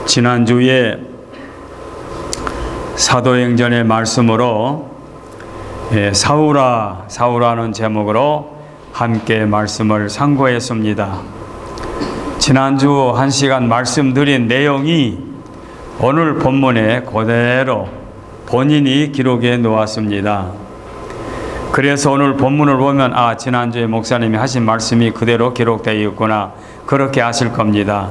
지난주에 사도행전의 말씀으로 사울아 사울아는 제목으로 함께 말씀을 상고했습니다. 지난주 1시간 말씀드린 내용이 오늘 본문에 그대로 본인이 기록해 놓았습니다. 그래서 오늘 본문을 보면 지난주에 목사님이 하신 말씀이 그대로 기록되어 있구나, 그렇게 아실 겁니다.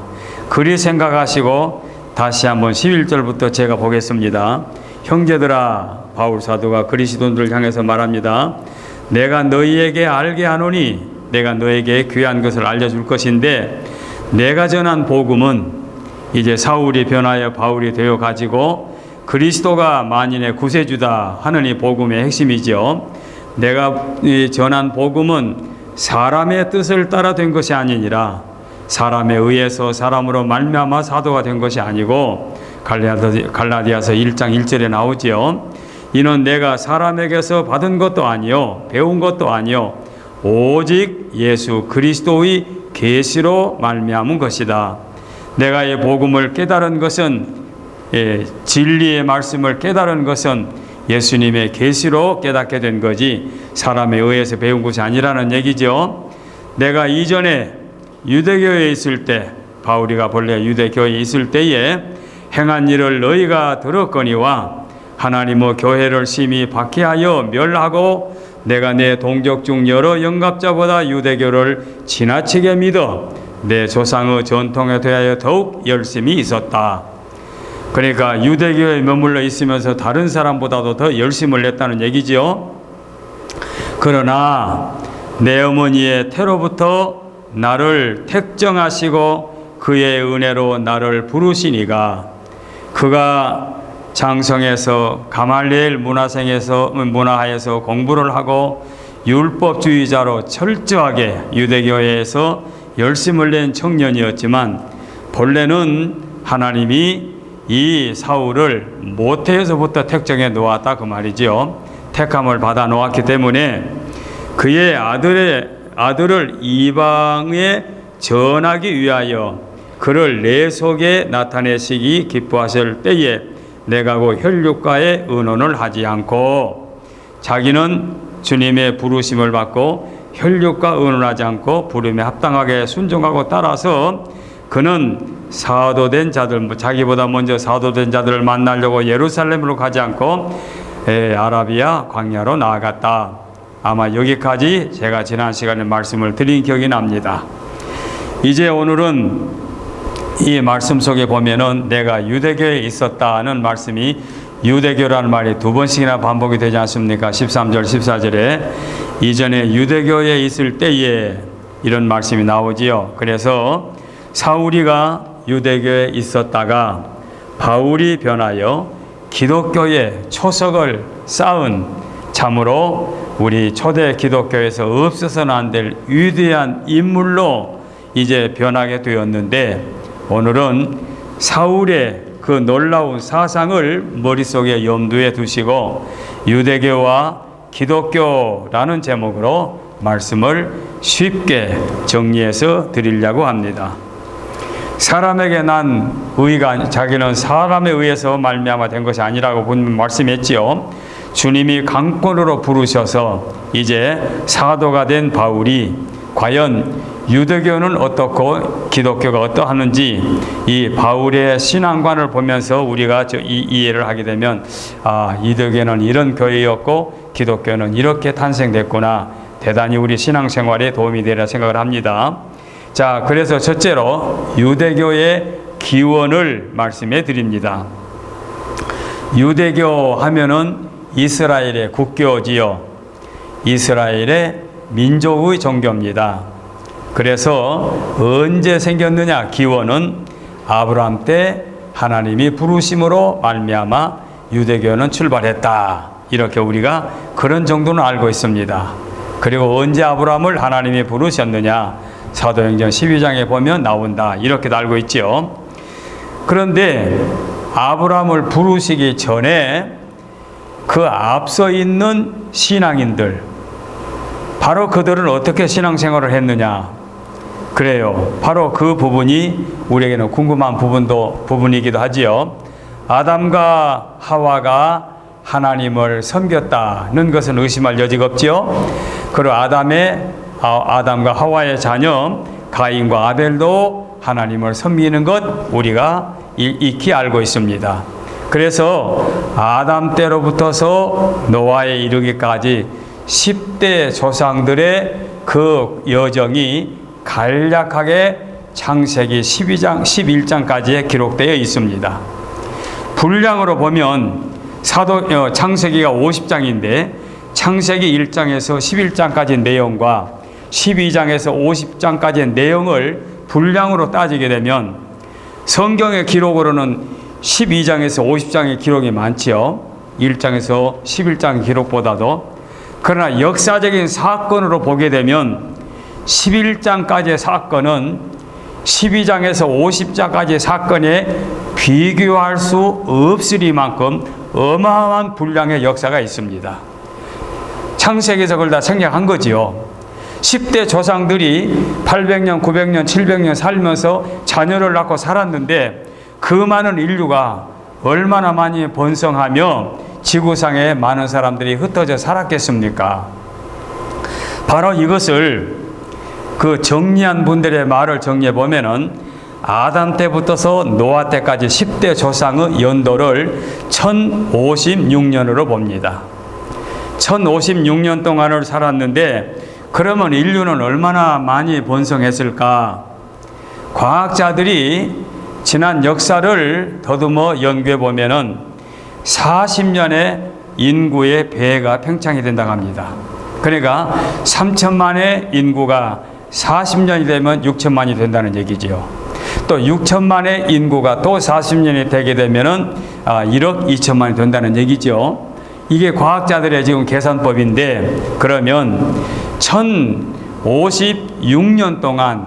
그리 생각하시고 다시 한번 11절부터 제가 보겠습니다. 형제들아, 바울 사도가 그리스도인들을 향해서 말합니다. 내가 너희에게 알게 하노니 내가 너에게 귀한 것을 알려줄 것인데, 내가 전한 복음은 이제 사울이 변하여 바울이 되어 가지고 그리스도가 만인의 구세주다 하는 이 복음의 핵심이죠. 내가 전한 복음은 사람의 뜻을 따라 된 것이 아니니라. 사람에 의해서 사람으로 말미암아 사도가 된 것이 아니고, 갈라디아서 1장 1절에 나오지요. 이는 내가 사람에게서 받은 것도 아니요 배운 것도 아니요 오직 예수 그리스도의 계시로 말미암은 것이다. 내가 이 복음을 깨달은 것은, 진리의 말씀을 깨달은 것은 예수님의 계시로 깨닫게 된 거지 사람에 의해서 배운 것이 아니라는 얘기죠. 내가 이전에 유대교에 있을 때, 바울이가 본래 유대교에 있을 때에 행한 일을 너희가 들었거니와 하나님의 교회를 심히 박해하여 멸하고 내가 내 동족 중 여러 영갑자보다 유대교를 지나치게 믿어 내 조상의 전통에 대하여 더욱 열심히 있었다. 그러니까 유대교에 머물러 있으면서 다른 사람보다도 더 열심을 냈다는 얘기지요. 그러나 내 어머니의 태로부터 나를 택정하시고 그의 은혜로 나를 부르시니가, 그가 장성에서 가말리엘 문화하에서 공부를 하고 율법주의자로 철저하게 유대교회에서 열심을 낸 청년이었지만, 본래는 하나님이 이 사울을 모태에서부터 택정해 놓았다 그 말이죠. 택함을 받아 놓았기 때문에 그의 아들을 이방에 전하기 위하여 그를 내 속에 나타내시기 기뻐하실 때에 내가 그 혈육과의 의논을 하지 않고, 자기는 주님의 부르심을 받고 혈육과 의논하지 않고 부름에 합당하게 순종하고 따라서 그는 사도된 자들, 자기보다 먼저 사도된 자들을 만나려고 예루살렘으로 가지 않고 아라비아 광야로 나아갔다. 아마 여기까지 제가 지난 시간에 말씀을 드린 기억이 납니다. 이제 오늘은 이 말씀 속에 보면은 내가 유대교에 있었다는 말씀이, 유대교라는 말이 두 번씩이나 반복이 되지 않습니까? 13절 14절에 이전에 유대교에 있을 때에 이런 말씀이 나오지요. 그래서 사울이가 유대교에 있었다가 바울이 변하여 기독교의 초석을 쌓은, 참으로 우리 초대 기독교에서 없어서는 안 될 위대한 인물로 이제 변하게 되었는데, 오늘은 사울의 그 놀라운 사상을 머릿속에 염두에 두시고 유대교와 기독교라는 제목으로 말씀을 쉽게 정리해서 드리려고 합니다. 사람에게 난 의가, 자기는 사람에 의해서 말미암아 된 것이 아니라고 분명 말씀했지요. 주님이 강권으로 부르셔서 이제 사도가 된 바울이 과연 유대교는 어떻고 기독교가 어떠하는지 이 바울의 신앙관을 보면서 우리가 이해를 하게 되면, 유대교는 이런 교회였고 기독교는 이렇게 탄생됐구나, 대단히 우리 신앙생활에 도움이 되리라 생각을 합니다. 자, 그래서 첫째로 유대교의 기원을 말씀해 드립니다. 유대교 하면은 이스라엘의 국교지요. 이스라엘의 민족의 종교입니다. 그래서 언제 생겼느냐? 기원은 아브라함 때 하나님이 부르심으로 말미암아 유대교는 출발했다. 이렇게 우리가 그런 정도는 알고 있습니다. 그리고 언제 아브라함을 하나님이 부르셨느냐? 사도행전 12장에 보면 나온다. 이렇게도 알고 있죠. 그런데 아브라함을 부르시기 전에 그 앞서 있는 신앙인들, 바로 그들은 어떻게 신앙생활을 했느냐? 그래요. 바로 그 부분이 우리에게는 궁금한 부분이기도 하지요. 아담과 하와가 하나님을 섬겼다는 것은 의심할 여지가 없지요. 그리고 아담과 하와의 자녀 가인과 아벨도 하나님을 섬기는 것 우리가 익히 알고 있습니다. 그래서 아담 때로부터서 노아에 이르기까지 10대 조상들의 그 여정이 간략하게 창세기 12장, 11장까지에 기록되어 있습니다. 분량으로 보면 창세기가 50장인데 창세기 1장에서 11장까지 내용과 12장에서 50장까지의 내용을 분량으로 따지게 되면 성경의 기록으로는 12장에서 50장의 기록이 많지요. 1장에서 11장 기록보다도. 그러나 역사적인 사건으로 보게 되면 11장까지의 사건은 12장에서 50장까지의 사건에 비교할 수 없으리만큼 어마어마한 분량의 역사가 있습니다. 창세기에서 그걸 다 생략한 거지요. 10대 조상들이 800년, 900년, 700년 살면서 자녀를 낳고 살았는데 그 많은 인류가 얼마나 많이 번성하며 지구상에 많은 사람들이 흩어져 살았겠습니까? 바로 이것을 그 정리한 분들의 말을 정리해 보면은 아담 때부터서 노아 때까지 10대 조상의 연도를 1056년으로 봅니다. 1056년 동안을 살았는데 그러면 인류는 얼마나 많이 번성했을까? 과학자들이 지난 역사를 더듬어 연구해 보면은 40년의 인구의 배가 팽창이 된다고 합니다. 그러니까 3천만의 인구가 40년이 되면 6천만이 된다는 얘기지요. 또 6천만의 인구가 또 40년이 되게 되면은 1억 2천만이 된다는 얘기죠. 이게 과학자들의 지금 계산법인데 그러면 1056년 동안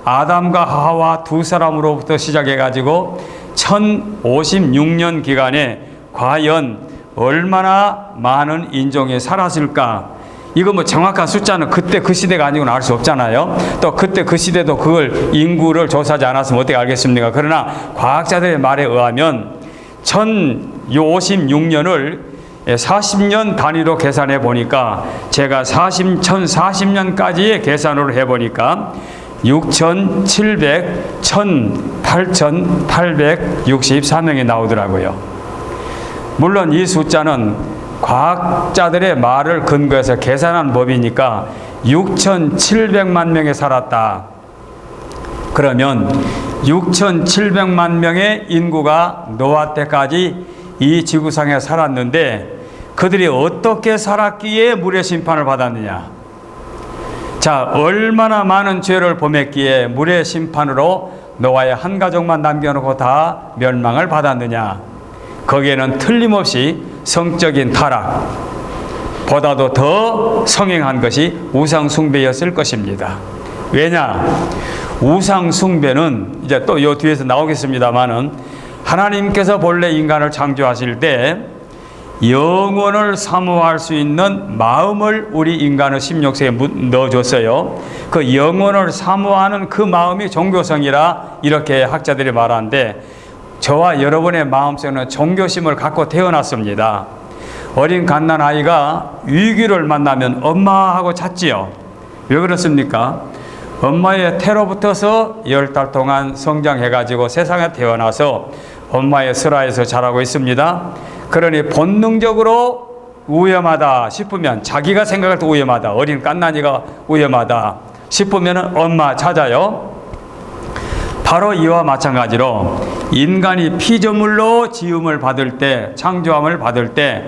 아담과 하와 두 사람으로부터 시작해 가지고 1056년 기간에 과연 얼마나 많은 인종이 살았을까? 이거 뭐 정확한 숫자는 그때 그 시대가 아니고는 알 수 없잖아요. 또 그때 그 시대도 그걸 인구를 조사하지 않았으면 어떻게 알겠습니까? 그러나 과학자들의 말에 의하면 1056년을 40년 단위로 계산해 보니까 제가 1040년까지의 계산으로 해 보니까 6,700, 8,864명이 나오더라고요. 물론 이 숫자는 과학자들의 말을 근거해서 계산한 법이니까 6,700만 명이 살았다. 그러면 6,700만 명의 인구가 노아 때까지 이 지구상에 살았는데 그들이 어떻게 살았기에 물의 심판을 받았느냐? 자, 얼마나 많은 죄를 범했기에 물의 심판으로 노아의 한 가족만 남겨놓고 다 멸망을 받았느냐? 거기에는 틀림없이 성적인 타락보다도 더 성행한 것이 우상숭배였을 것입니다. 왜냐? 우상숭배는 이제 또 요 뒤에서 나오겠습니다만은 하나님께서 본래 인간을 창조하실 때 영원을 사모할 수 있는 마음을 우리 인간의 심령속에 넣어줬어요. 그 영원을 사모하는 그 마음이 종교성이라 이렇게 학자들이 말하는데 저와 여러분의 마음속에는 종교심을 갖고 태어났습니다. 어린 갓난아이가 위기를 만나면 엄마 하고 찾지요. 왜 그렇습니까? 엄마의 태로부터서 10달 동안 성장해가지고 세상에 태어나서 엄마의 슬하에서 자라고 있습니다. 그러니 본능적으로 위험하다 싶으면 자기가 생각할 때 위험하다. 어린 갓난이가 위험하다 싶으면 엄마 찾아요. 바로 이와 마찬가지로 인간이 피조물로 지음을 받을 때, 창조함을 받을 때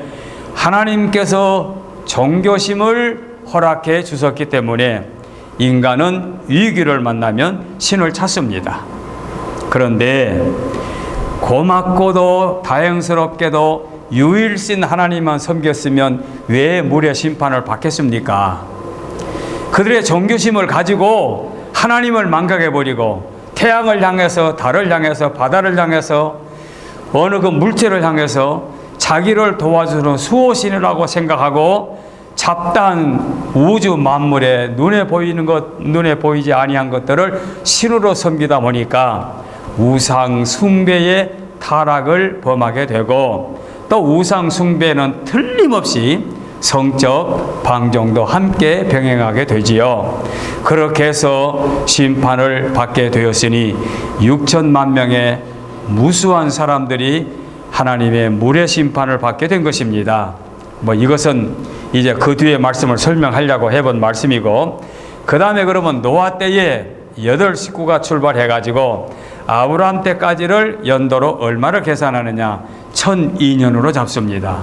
하나님께서 종교심을 허락해 주셨기 때문에 인간은 위기를 만나면 신을 찾습니다. 그런데 고맙고도 다행스럽게도 유일신 하나님만 섬겼으면 왜 물의 심판을 받겠습니까? 그들의 종교심을 가지고 하나님을 망각해버리고 태양을 향해서, 달을 향해서, 바다를 향해서, 어느 그 물체를 향해서 자기를 도와주는 수호신이라고 생각하고 잡다한 우주 만물에 눈에 보이는 것, 눈에 보이지 아니한 것들을 신으로 섬기다 보니까 우상 숭배의 타락을 범하게 되고, 또 우상 숭배는 틀림없이 성적 방종도 함께 병행하게 되지요. 그렇게 해서 심판을 받게 되었으니 6천만 명의 무수한 사람들이 하나님의 물의 심판을 받게 된 것입니다. 이것은 이제 그 뒤에 말씀을 설명하려고 해본 말씀이고, 그 다음에 그러면 노아 때에 8 식구가 출발해가지고 아브라함 때까지를 연도로 얼마를 계산하느냐? 1002년으로 잡습니다.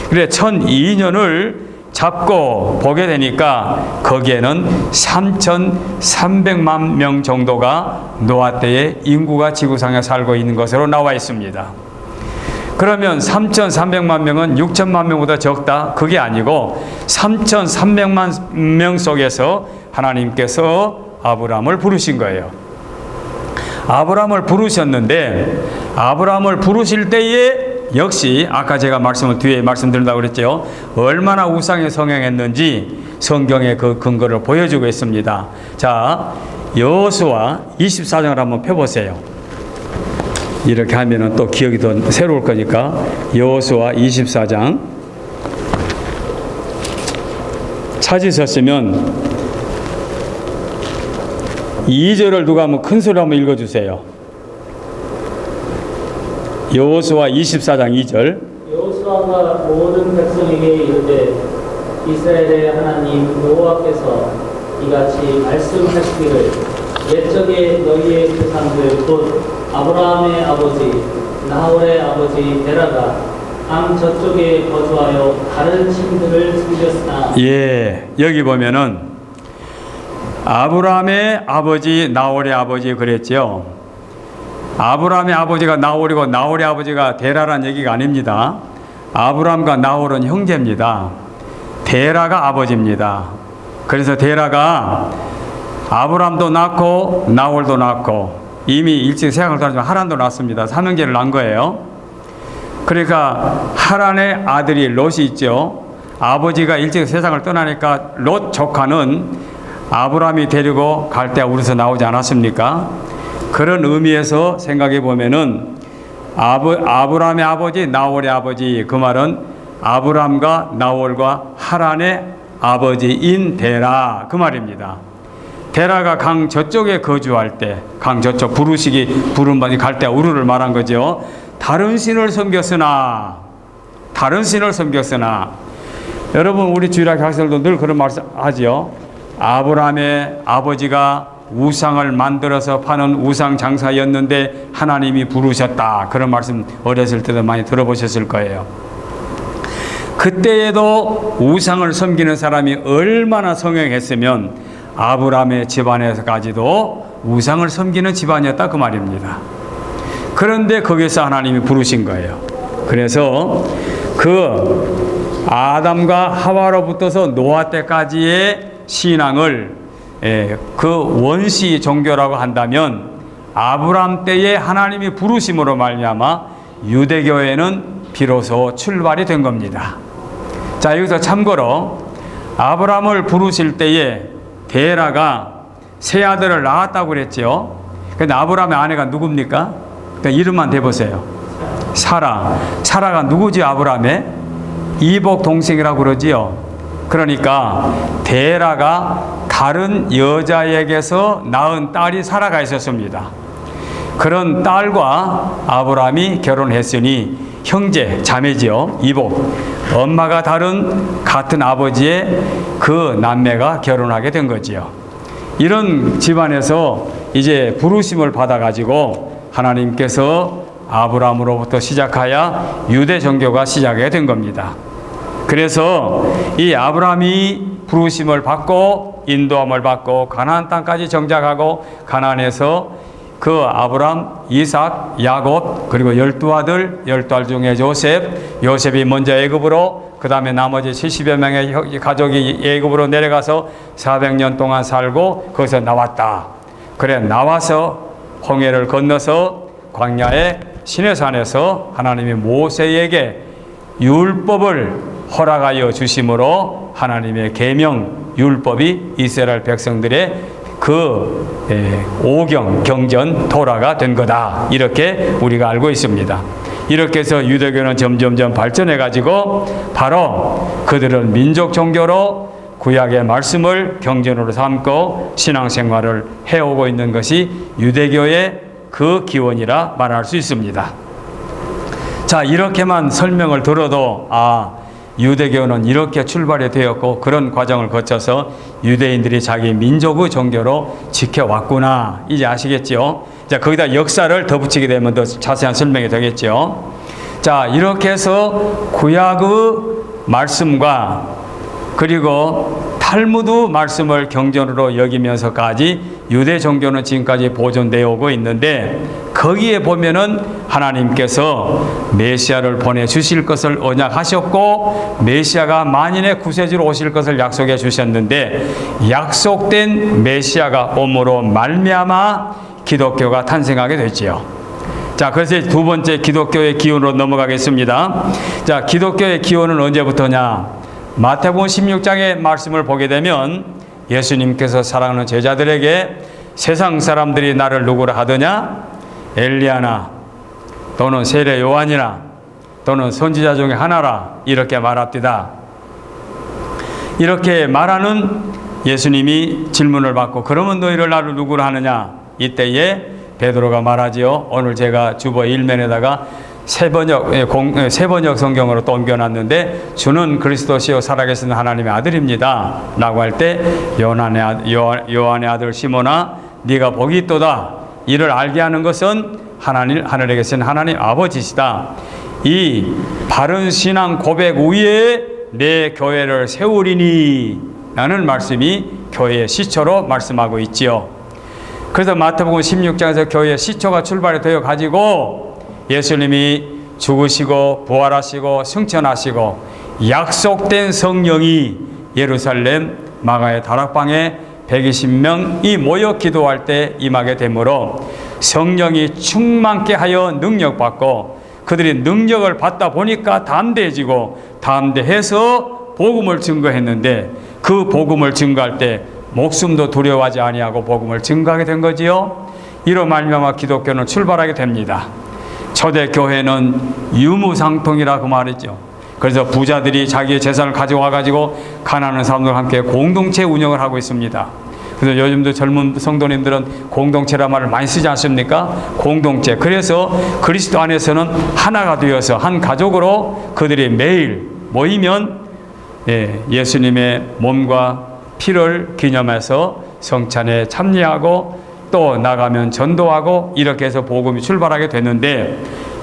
그래 1002년을 잡고 보게 되니까 거기에는 3,300만 명 정도가 노아 때의 인구가 지구상에 살고 있는 것으로 나와 있습니다. 그러면 3,300만 명은 6천만 명보다 적다? 그게 아니고 3,300만 명 속에서 하나님께서 아브라함을 부르신 거예요. 아브라함을 부르셨는데, 아브라함을 부르실 때에 역시 아까 제가 뒤에 말씀드린다고 그랬죠. 얼마나 우상에 성행했는지 성경의 그 근거를 보여주고 있습니다. 자, 여호수아 24장을 한번 펴보세요. 이렇게 하면은 또 기억이 더 새로울 거니까. 여호수아 24장 찾으셨으면 2절을 누가 한번 큰 소리로 한번 읽어주세요. 여호수아 24장 2절. 여호수아가 모든 백성에게 이르되 이스라엘의 하나님 여호와께서 이같이 말씀하시기를 옛적에 너희의 조상들 곧 아브라함의 아버지 나홀의 아버지 데라가 강 저쪽에 거주하여 다른 신들을 섬겼으나. 예, 여기 보면은 아브라함의 아버지 나홀의 아버지 그랬죠. 아브라함의 아버지가 나홀이고 나홀의 아버지가 데라란 얘기가 아닙니다. 아브라함과 나홀은 형제입니다. 데라가 아버지입니다. 그래서 데라가 아브라함도 낳고 나홀도 낳고, 이미 일찍 세상을 떠나지만 하란도 낳습니다. 삼형제를 낳은 거예요. 그러니까 하란의 아들이 롯이 있죠. 아버지가 일찍 세상을 떠나니까 롯 조카는 아브라함이 데리고 갈대아 우르에서 나오지 않았습니까? 그런 의미에서 생각해 보면은 아브라함의 아버지 나홀의 아버지, 그 말은 아브라함과 나홀과 하란의 아버지인 데라, 그 말입니다. 데라가 강 저쪽에 거주할 때, 강 저쪽 부름받이 갈대아 우르를 말한 거죠. 다른 신을 섬겼으나 여러분, 우리 주일학 학생들도 늘 그런 말씀 하지요. 아브라함의 아버지가 우상을 만들어서 파는 우상 장사였는데 하나님이 부르셨다, 그런 말씀 어렸을 때도 많이 들어보셨을 거예요. 그때에도 우상을 섬기는 사람이 얼마나 성행했으면 아브라함의 집안에서까지도 우상을 섬기는 집안이었다, 그 말입니다. 그런데 거기서 하나님이 부르신 거예요. 그래서 그 아담과 하와로부터서 노아 때까지의 신앙을 그 원시 종교라고 한다면 아브라함 때에 하나님이 부르심으로 말미암아 유대교회는 비로소 출발이 된 겁니다. 자, 여기서 참고로 아브라함을 부르실 때에 데라가 세 아들을 낳았다고 그랬죠. 근데 아브라함의 아내가 누굽니까? 그러니까 이름만 대보세요. 사라가 누구지? 아브라함의 이복 동생이라고 그러지요. 그러니까 데라가 다른 여자에게서 낳은 딸이 사라가 있었습니다. 그런 딸과 아브라함이 결혼했으니 형제, 자매지요. 이복, 엄마가 다른 같은 아버지의 그 남매가 결혼하게 된 거지요. 이런 집안에서 이제 부르심을 받아가지고 하나님께서 아브라함으로부터 시작하여 유대 종교가 시작이 된 겁니다. 그래서 이 아브라함이 부르심을 받고 인도함을 받고 가나안 땅까지 정착하고, 가나안에서 그 아브라함, 이삭, 야곱, 그리고 12아들, 12알 중에 요셉이 먼저 애굽으로, 그 다음에 나머지 70여 명의 가족이 애굽으로 내려가서 400년 동안 살고 거기서 나왔다. 그래, 나와서 홍해를 건너서 광야의 시내산에서 하나님이 모세에게 율법을 허락하여 주심으로 하나님의 계명 율법이 이스라엘 백성들의 오경 경전 토라가 된 거다. 이렇게 우리가 알고 있습니다. 이렇게 해서 유대교는 점점점 발전해 가지고 바로 그들은 민족 종교로 구약의 말씀을 경전으로 삼고 신앙생활을 해오고 있는 것이 유대교의 그 기원이라 말할 수 있습니다. 자, 이렇게만 설명을 들어도 유대교는 이렇게 출발이 되었고 그런 과정을 거쳐서 유대인들이 자기 민족의 종교로 지켜왔구나. 이제 아시겠죠? 자, 거기다 역사를 덧붙이게 되면 더 자세한 설명이 되겠죠. 자, 이렇게 해서 구약의 말씀과 그리고 탈무드 말씀을 경전으로 여기면서까지 유대 종교는 지금까지 보존되어 오고 있는데 거기에 보면은 하나님께서 메시아를 보내주실 것을 언약하셨고 메시아가 만인의 구세주로 오실 것을 약속해 주셨는데 약속된 메시아가 옴으로 말미암아 기독교가 탄생하게 됐지요. 자, 그래서 두 번째 기독교의 기원으로 넘어가겠습니다. 자, 기독교의 기원은 언제부터냐? 마태복음 16장의 말씀을 보게 되면 예수님께서 사랑하는 제자들에게 세상 사람들이 나를 누구라 하더냐? 엘리야나 또는 세례 요한이나 또는 선지자 중에 하나라 이렇게 말합니다. 이렇게 말하는 예수님이 질문을 받고 그러면 너희를 나를 누구라 하느냐? 이때에 베드로가 말하지요. 오늘 제가 주보 1면에다가 세 번역 성경으로 또 옮겨놨는데 주는 그리스도시요 살아계신 하나님의 아들입니다 라고 할 때 요한의 아들 시몬아 네가 복이 있도다. 이를 알게 하는 것은 하늘에 계신 하나님 아버지시다. 이 바른 신앙 고백 위에 내 교회를 세우리니 라는 말씀이 교회의 시초로 말씀하고 있지요. 그래서 마태복음 16장에서 교회의 시초가 출발이 되어 가지고 예수님이 죽으시고 부활하시고 승천하시고 약속된 성령이 예루살렘 마가의 다락방에 120명이 모여 기도할 때 임하게 되므로 성령이 충만케 하여 능력받고 그들이 능력을 받다 보니까 담대해서 복음을 증거했는데 그 복음을 증거할 때 목숨도 두려워하지 아니하고 복음을 증거하게 된 거지요. 이로 말미암아 기독교는 출발하게 됩니다. 초대 교회는 유무상통이라고 말했죠. 그래서 부자들이 자기의 재산을 가져와 가지고 가난한 사람들과 함께 공동체 운영을 하고 있습니다. 그래서 요즘도 젊은 성도님들은 공동체란 말을 많이 쓰지 않습니까? 공동체. 그래서 그리스도 안에서는 하나가 되어서 한 가족으로 그들이 매일 모이면 예수님의 몸과 피를 기념해서 성찬에 참여하고 또 나가면 전도하고 이렇게 해서 복음이 출발하게 되는데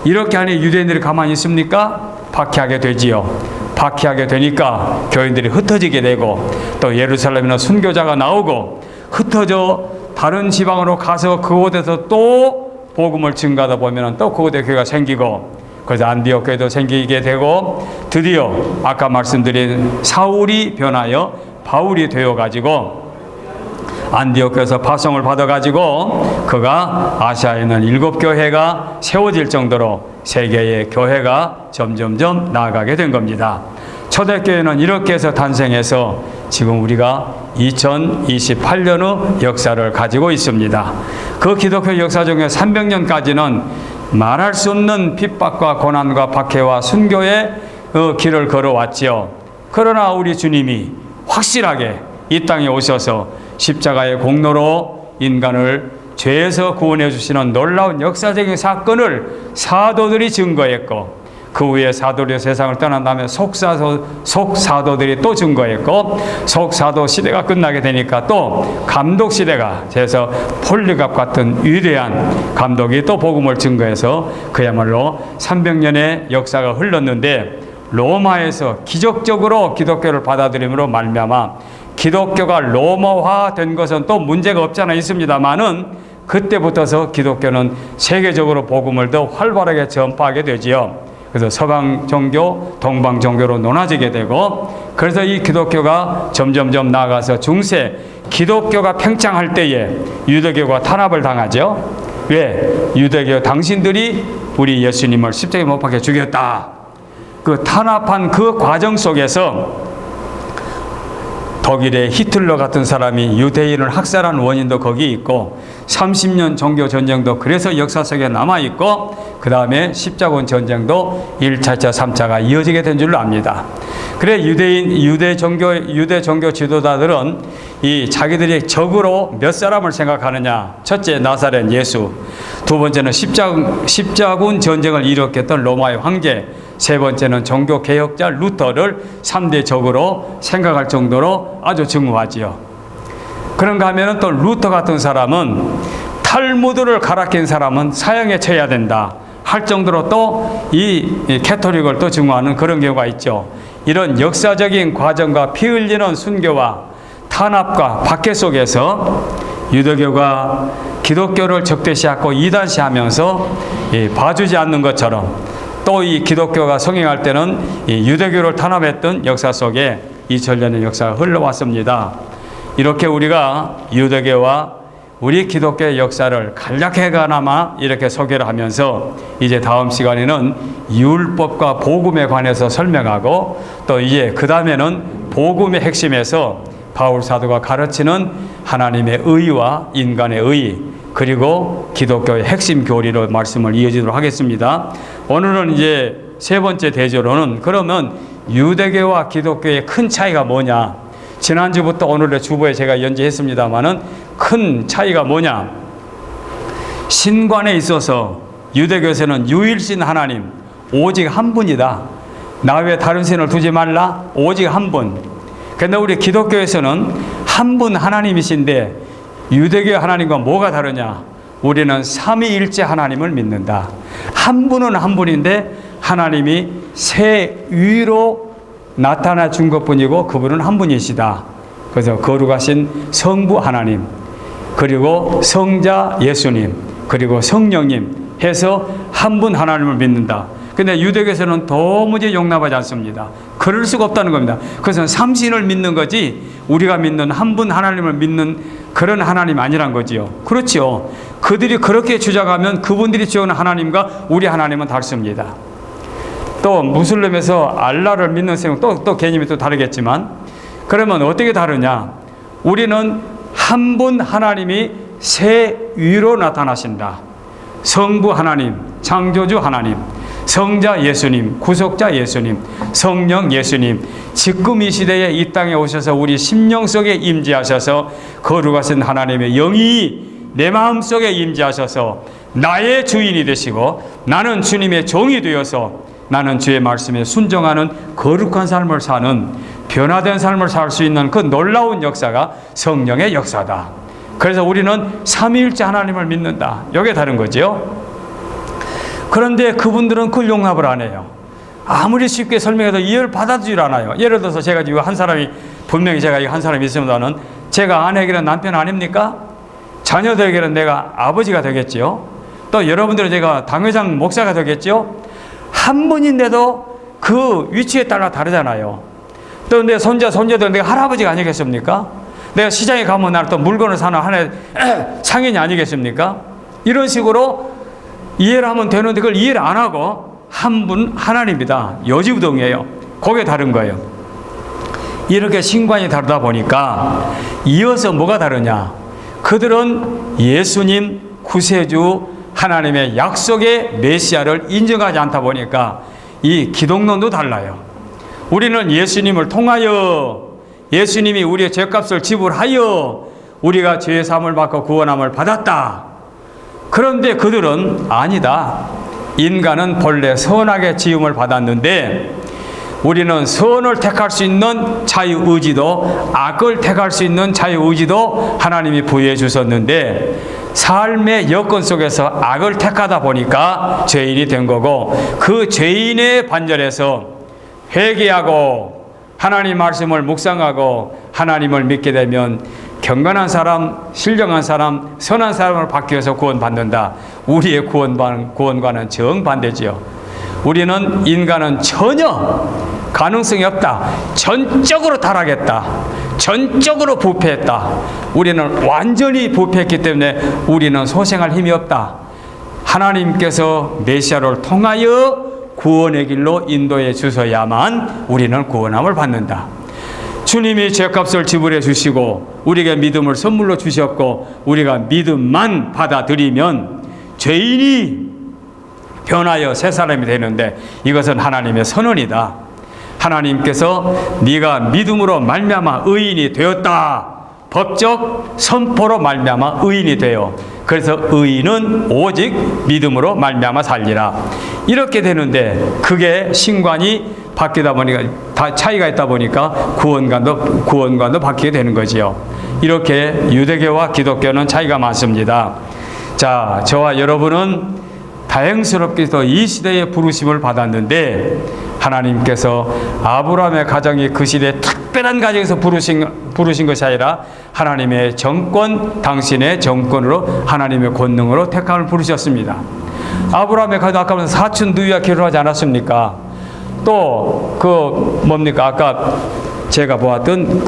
이렇게 하니 유대인들이 가만히 있습니까? 박해하게 되지요. 박해하게 되니까 교인들이 흩어지게 되고 또 예루살렘에는 순교자가 나오고 흩어져 다른 지방으로 가서 그곳에서 또 복음을 증가하다 보면 또 그곳에 교회가 생기고 그래서 안디옥 교회도 생기게 되고 드디어 아까 말씀드린 사울이 변하여 바울이 되어가지고 안디옥에서 파송을 받아가지고 그가 아시아에는 7교회가 세워질 정도로 세계의 교회가 점점점 나아가게 된 겁니다. 초대교회는 이렇게 해서 탄생해서 지금 우리가 2028년의 역사를 가지고 있습니다. 그 기독교 역사 중에 300년까지는 말할 수 없는 핍박과 고난과 박해와 순교의 길을 걸어왔지요. 그러나 우리 주님이 확실하게 이 땅에 오셔서 십자가의 공로로 인간을 죄에서 구원해 주시는 놀라운 역사적인 사건을 사도들이 증거했고 그 후에 사도들이 세상을 떠난 다음에 속사도들이 또 증거했고 속사도 시대가 끝나게 되니까 또 감독 시대가 돼서 폴리갑 같은 위대한 감독이 또 복음을 증거해서 그야말로 300년의 역사가 흘렀는데 로마에서 기적적으로 기독교를 받아들임으로 말미암아 기독교가 로마화된 것은 또 문제가 없잖아 있습니다만은 그때부터서 기독교는 세계적으로 복음을 더 활발하게 전파하게 되지요. 그래서 서방 종교, 동방 종교로 나눠지게 되고 그래서 이 기독교가 점점점 나아가서 중세 기독교가 팽창할 때에 유대교가 탄압을 당하죠. 왜? 유대교 당신들이 우리 예수님을 십자가에 못 박혀 죽였다. 그 탄압한 그 과정 속에서 독일의 히틀러 같은 사람이 유대인을 학살한 원인도 거기 있고 30년 종교 전쟁도 그래서 역사 속에 남아 있고 그 다음에 십자군 전쟁도 1차, 2차, 3차가 이어지게 된 줄로 압니다. 그래 유대 종교 지도자들은 이 자기들이 적으로 몇 사람을 생각하느냐. 첫째 나사렛 예수, 두 번째는 십자군 전쟁을 일으켰던 로마의 황제, 세 번째는 종교 개혁자 루터를 3대 적으로 생각할 정도로 아주 증오하지요. 그런가 하면은 또 루터 같은 사람은 탈무드를 갈아낀 사람은 사형에 처해야 된다 할 정도로 또 이 캐토릭을 또 증오하는 그런 경우가 있죠. 이런 역사적인 과정과 피 흘리는 순교와 탄압과 박해 속에서 유대교가 기독교를 적대시하고 이단시하면서 봐주지 않는 것처럼 또 이 기독교가 성행할 때는 이 유대교를 탄압했던 역사 속에 2000년의 역사가 흘러왔습니다. 이렇게 우리가 유대교와 우리 기독교의 역사를 간략하게나마 이렇게 소개를 하면서 이제 다음 시간에는 율법과 복음에 관해서 설명하고 또 이제 그 다음에는 복음의 핵심에서 바울 사도가 가르치는 하나님의 의와 인간의 의 그리고 기독교의 핵심 교리로 말씀을 이어지도록 하겠습니다. 오늘은 이제 세 번째 대조로는 그러면 유대교와 기독교의 큰 차이가 뭐냐. 지난주부터 오늘의 주보에 제가 연재했습니다마는 큰 차이가 뭐냐. 신관에 있어서 유대교에서는 유일신 하나님 오직 한 분이다. 나 외에 다른 신을 두지 말라. 오직 한 분. 그런데 우리 기독교에서는 한 분 하나님이신데 유대교 하나님과 뭐가 다르냐? 우리는 삼위일체 하나님을 믿는다. 한 분은 한 분인데 하나님이 세 위로 나타나 준 것뿐이고 그분은 한 분이시다. 그래서 거룩하신 성부 하나님 그리고 성자 예수님 그리고 성령님 해서 한 분 하나님을 믿는다. 근데 유대교에서는 도무지 용납하지 않습니다. 그럴 수가 없다는 겁니다. 그것은 삼신을 믿는 거지 우리가 믿는 한 분 하나님을 믿는 그런 하나님 아니란 거지요. 그렇지요. 그들이 그렇게 주장하면 그분들이 지어오는 하나님과 우리 하나님은 다릅니다. 또 무슬림에서 알라를 믿는 사람 또 개념이 또 다르겠지만 그러면 어떻게 다르냐? 우리는 한 분 하나님이 세 위로 나타나신다. 성부 하나님, 창조주 하나님, 성자 예수님, 구속자 예수님, 성령 예수님, 지금 이 시대에 이 땅에 오셔서 우리 심령 속에 임재하셔서 거룩하신 하나님의 영이 내 마음속에 임재하셔서 나의 주인이 되시고 나는 주님의 종이 되어서 나는 주의 말씀에 순종하는 거룩한 삶을 사는 변화된 삶을 살 수 있는 그 놀라운 역사가 성령의 역사다. 그래서 우리는 삼위일체 하나님을 믿는다. 이게 다른 거죠. 그런데 그분들은 그걸 용납을 안 해요. 아무리 쉽게 설명해도 이해를 받아주질 않아요. 예를 들어서 제가 지금 한 사람이 분명히 제가 한 사람이 있습니다는 제가 아내에게는 남편 아닙니까? 자녀들에게는 내가 아버지가 되겠지요. 또 여러분들은 제가 당회장 목사가 되겠죠. 한 분인데도 그 위치에 따라 다르잖아요. 또 내 손자들 내가 할아버지가 아니겠습니까? 내가 시장에 가면 나를 또 물건을 사는 하나의 상인이 아니겠습니까? 이런 식으로 이해를 하면 되는데 그걸 이해를 안 하고 한 분 하나님이다. 여지부동이에요. 그게 다른 거예요. 이렇게 신관이 다르다 보니까 이어서 뭐가 다르냐? 그들은 예수님 구세주 하나님의 약속의 메시아를 인정하지 않다 보니까 이 기독론도 달라요. 우리는 예수님을 통하여 예수님이 우리의 죄값을 지불하여 우리가 죄의 사함을 받고 구원함을 받았다. 그런데 그들은 아니다. 인간은 본래 선하게 지음을 받았는데 우리는 선을 택할 수 있는 자유의지도 악을 택할 수 있는 자유의지도 하나님이 부여해 주셨는데 삶의 여건 속에서 악을 택하다 보니까 죄인이 된 거고 그 죄인의 반절에서 회개하고 하나님 말씀을 묵상하고 하나님을 믿게 되면 경건한 사람, 신령한 사람, 선한 사람을 받기 위해서 구원받는다. 우리의 구원과는 정반대지요. 우리는 인간은 전혀 가능성이 없다. 전적으로 타락했다. 전적으로 부패했다. 우리는 완전히 부패했기 때문에 우리는 소생할 힘이 없다. 하나님께서 메시아를 통하여 구원의 길로 인도해 주셔야만 우리는 구원함을 받는다. 주님이 죄값을 지불해 주시고 우리에게 믿음을 선물로 주셨고 우리가 믿음만 받아들이면 죄인이 변하여 새 사람이 되는데 이것은 하나님의 선언이다. 하나님께서 네가 믿음으로 말미암아 의인이 되었다. 법적 선포로 말미암아 의인이 되어 그래서 의인은 오직 믿음으로 말미암아 살리라. 이렇게 되는데 그게 신관이 바뀌다 보니까 다 차이가 있다 보니까 구원관도 바뀌게 되는 거지요. 이렇게 유대교와 기독교는 차이가 많습니다. 자, 저와 여러분은 다행스럽게도 이 시대에 부르심을 받았는데 하나님께서 아브라함의 가정이 그 시대에 특별한 가정에서 부르신 것이 아니라 하나님의 정권, 당신의 정권으로 하나님의 권능으로 택함을 부르셨습니다. 아브라함의 가정 아까 사촌 누이와 결혼하지 않았습니까? 또 아까 제가 보았던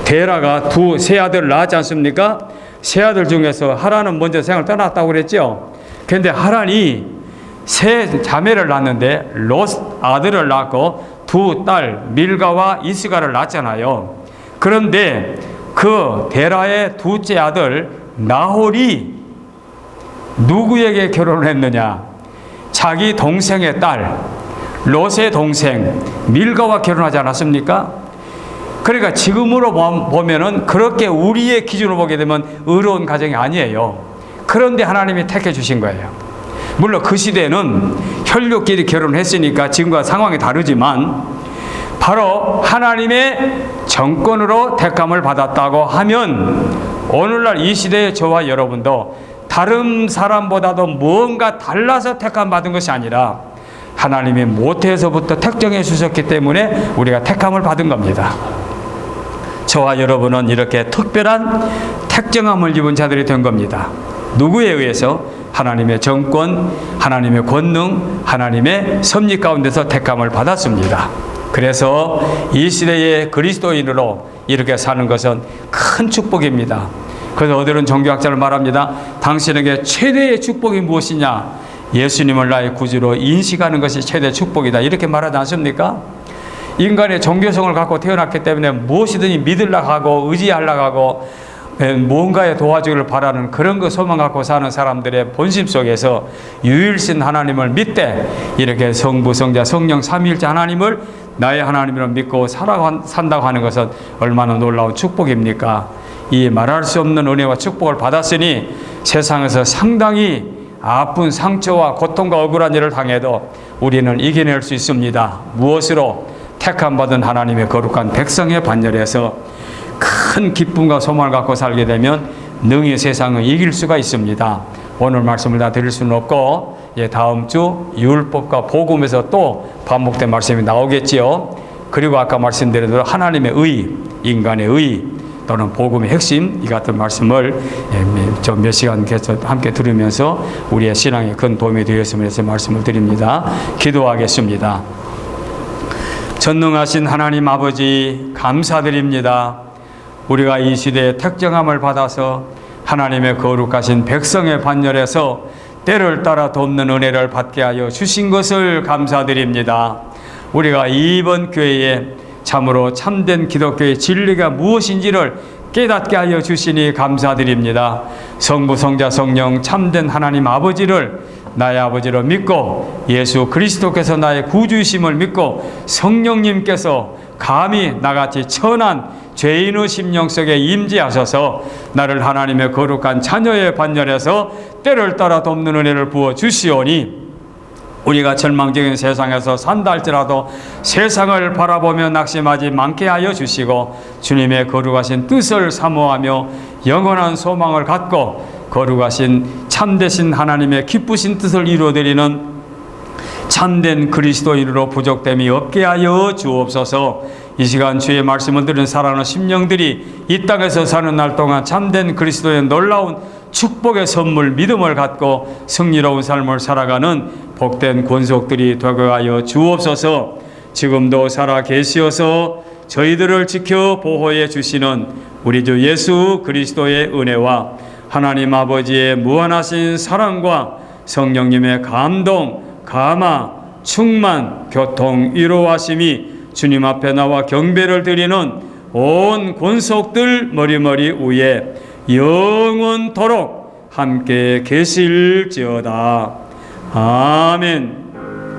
데라가 세 아들을 낳았지 않습니까? 세 아들 중에서 하란은 먼저 생을 떠났다고 그랬죠. 그런데 하란이 세 자매를 낳았는데 롯 아들을 낳고 두 딸 밀가와 이스가를 낳았잖아요. 그런데 그 데라의 둘째 아들 나홀이 누구에게 결혼을 했느냐? 자기 동생의 딸 롯의 동생 밀가와 결혼하지 않았습니까? 그러니까 지금으로 보면은 그렇게 우리의 기준으로 보게 되면 의로운 가정이 아니에요. 그런데 하나님이 택해 주신 거예요. 물론 그 시대는 혈육끼리 결혼했으니까 지금과 상황이 다르지만 바로 하나님의 정권으로 택함을 받았다고 하면 오늘날 이 시대의 저와 여러분도 다른 사람보다도 뭔가 달라서 택함 받은 것이 아니라 하나님이 모태에서부터 택정해 주셨기 때문에 우리가 택함을 받은 겁니다. 저와 여러분은 이렇게 특별한 택정함을 입은 자들이 된 겁니다. 누구에 의해서? 하나님의 정권, 하나님의 권능, 하나님의 섭리 가운데서 택함을 받았습니다. 그래서 이 시대의 그리스도인으로 이렇게 사는 것은 큰 축복입니다. 그래서 어디는 종교학자를 말합니다. 당신에게 최대의 축복이 무엇이냐? 예수님을 나의 구주로 인식하는 것이 최대의 축복이다. 이렇게 말하지 않습니까? 인간의 종교성을 갖고 태어났기 때문에 무엇이든지 믿으려고 하고 의지하려고 하고 무언가에 도와주기를 바라는 그런 거 소망 갖고 사는 사람들의 본심 속에서 유일신 하나님을 믿되 이렇게 성부, 성자, 성령 삼위일체 하나님을 나의 하나님으로 믿고 산다고 하는 것은 얼마나 놀라운 축복입니까? 이 말할 수 없는 은혜와 축복을 받았으니 세상에서 상당히 아픈 상처와 고통과 억울한 일을 당해도 우리는 이겨낼 수 있습니다. 무엇으로? 택함받은 하나님의 거룩한 백성의 반열에서 큰 기쁨과 소망을 갖고 살게 되면 능히 세상을 이길 수가 있습니다. 오늘 말씀을 다 드릴 수는 없고 다음 주 율법과 복음에서 또 반복된 말씀이 나오겠지요. 그리고 아까 말씀드린 대로 하나님의 의, 인간의 의 또는 복음의 핵심 이 같은 말씀을 몇 시간 계속 함께 들으면서 우리의 신앙에 큰 도움이 되었으면 해서 말씀을 드립니다. 기도하겠습니다. 전능하신 하나님 아버지 감사드립니다. 우리가 이 시대에 택정함을 받아서 하나님의 거룩하신 백성의 반열에서 때를 따라 돕는 은혜를 받게 하여 주신 것을 감사드립니다. 우리가 이번 교회에 참으로 참된 기독교의 진리가 무엇인지를 깨닫게 하여 주시니 감사드립니다. 성부, 성자, 성령 참된 하나님 아버지를 나의 아버지로 믿고 예수 그리스도께서 나의 구주이심을 믿고 성령님께서 감히 나같이 천한 죄인의 심령 속에 임재하셔서 나를 하나님의 거룩한 자녀의 반열에서 때를 따라 돕는 은혜를 부어 주시오니 우리가 절망적인 세상에서 산다 할지라도 세상을 바라보며 낙심하지 않게 하여 주시고 주님의 거룩하신 뜻을 사모하며 영원한 소망을 갖고 거룩하신 참되신 하나님의 기쁘신 뜻을 이루어드리는 참된 그리스도인으로 부족됨이 없게 하여 주옵소서. 이 시간 주의 말씀을 들은 사랑하는 심령들이 이 땅에서 사는 날 동안 참된 그리스도의 놀라운 축복의 선물 믿음을 갖고 승리로운 삶을 살아가는 복된 권속들이 되게 하여 주옵소서. 지금도 살아 계시어서 저희들을 지켜 보호해 주시는 우리 주 예수 그리스도의 은혜와 하나님 아버지의 무한하신 사랑과 성령님의 감동, 감화, 충만, 교통, 이루하심이 주님 앞에 나와 경배를 드리는 온 권속들 머리머리 위에 영원토록 함께 계실지어다. 아멘.